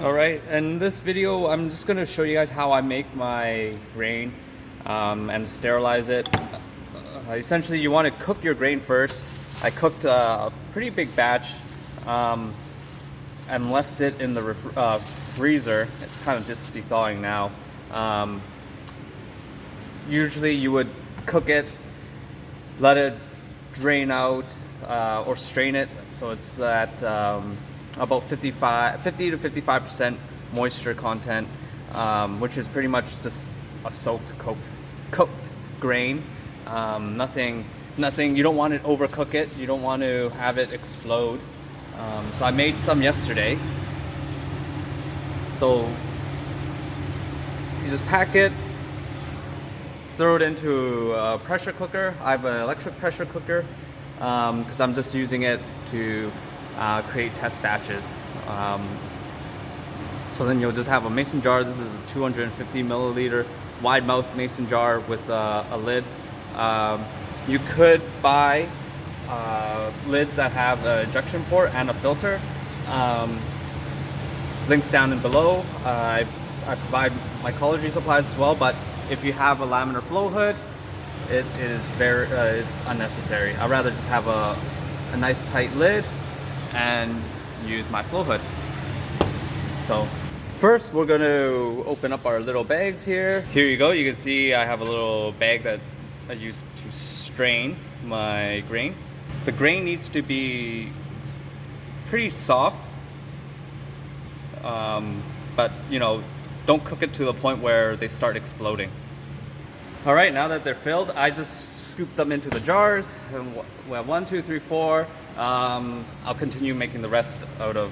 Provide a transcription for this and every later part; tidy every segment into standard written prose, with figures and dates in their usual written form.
Alright, in this video I'm just going to show you guys how I make my grain and sterilize it. Essentially you want to cook your grain first. I cooked a pretty big batch and left it in the freezer. It's kind of just thawing now. Usually you would cook it, let it drain out or strain it so it's at about 50 to 55% moisture content, which is pretty much just a cooked grain. Nothing. You don't want to overcook it. You don't want to have it explode. So I made some yesterday. So you just pack it, throw it into a pressure cooker. I have an electric pressure cooker because I'm just using it to create test batches. So then you'll just have a mason jar. This is a 250 milliliter wide mouth mason jar with a lid. You could buy lids that have an injection port and a filter. Links down and below. I provide mycology supplies as well, but if you have a laminar flow hood, it's unnecessary. I'd rather just have a nice tight lid and use my flow hood. So first we're going to open up our little bags here. Here you go. You can see I have a little bag that I use to strain my grain. The grain needs to be pretty soft, but don't cook it to the point where they start exploding. All right, now that they're filled, I just scoop them into the jars. And we have 1, 2, 3, 4. I'll continue making the rest out of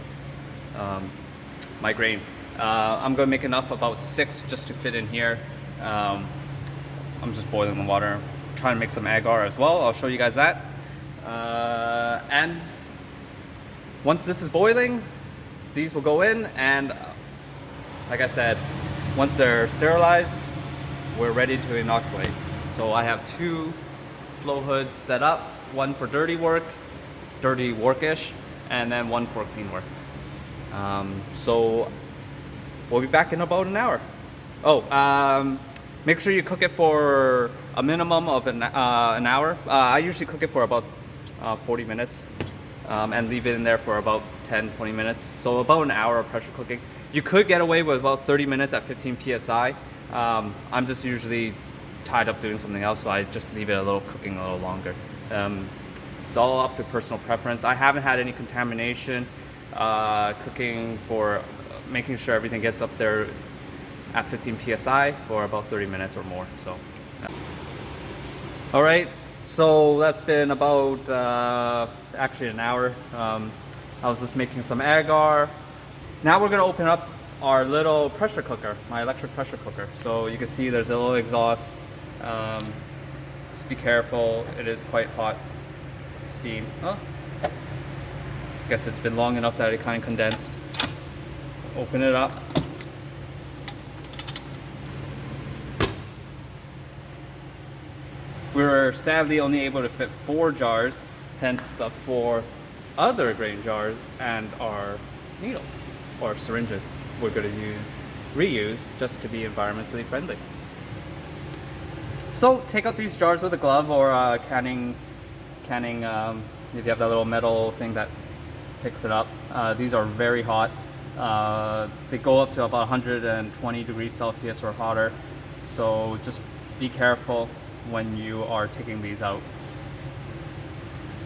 my grain. I'm going to make enough, about 6, just to fit in here. I'm just boiling the water, trying to make some agar as well. I'll show you guys that. And once this is boiling, these will go in, and like I said, once they're sterilized, we're ready to inoculate. So I have 2 flow hoods set up, one for dirty workish, and then one for clean work. So we'll be back in about an hour. Make sure you cook it for a minimum of an hour. I usually cook it for about 40 minutes and leave it in there for about 10-20 minutes. So about an hour of pressure cooking. You could get away with about 30 minutes at 15 psi. I'm just usually tied up doing something else, so I just leave it cooking a little longer. It's all up to personal preference. I haven't had any contamination cooking for making sure everything gets up there at 15 psi for about 30 minutes or more. So, all right. So that's been about actually an hour. I was just making some agar. Now we're gonna open up our little pressure cooker, my electric pressure cooker. So you can see there's a little exhaust. Just be careful. It is quite hot steam. Oh, I guess it's been long enough that it kind of condensed. Open it up. We were sadly only able to fit 4 jars, hence the 4 other grain jars and our needles or syringes we're going to reuse just to be environmentally friendly. So take out these jars with a glove or canning. If you have that little metal thing that picks it up. These are very hot. They go up to about 120 degrees Celsius or hotter. So just be careful when you are taking these out.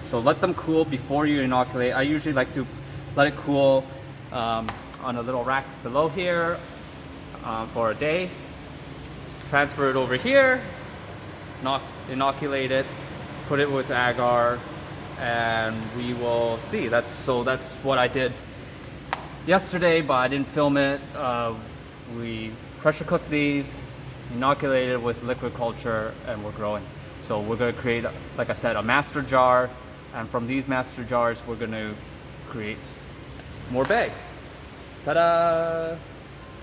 So let them cool before you inoculate. I usually like to let it cool on a little rack below here for a day. Transfer it over here, inoculate it, put it with agar, and we will see. That's what I did yesterday, but I didn't film it. We pressure cooked these, inoculated with liquid culture, and we're growing. So we're going to create, like I said, a master jar, and from these master jars we're going to create more bags. Ta-da!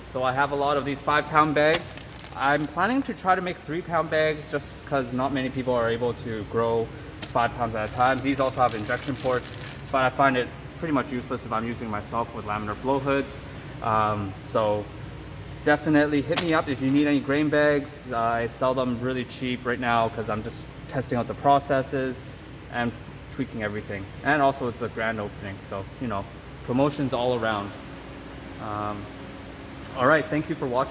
So I have a lot of these 5-pound bags. I'm planning to try to make 3-pound bags just because not many people are able to grow 5 pounds at a time. These also have injection ports, but I find it pretty much useless if I'm using myself with laminar flow hoods. So definitely hit me up if you need any grain bags. I sell them really cheap right now because I'm just testing out the processes and tweaking everything. And also it's a grand opening, so you know, promotions all around. All right, thank you for watching.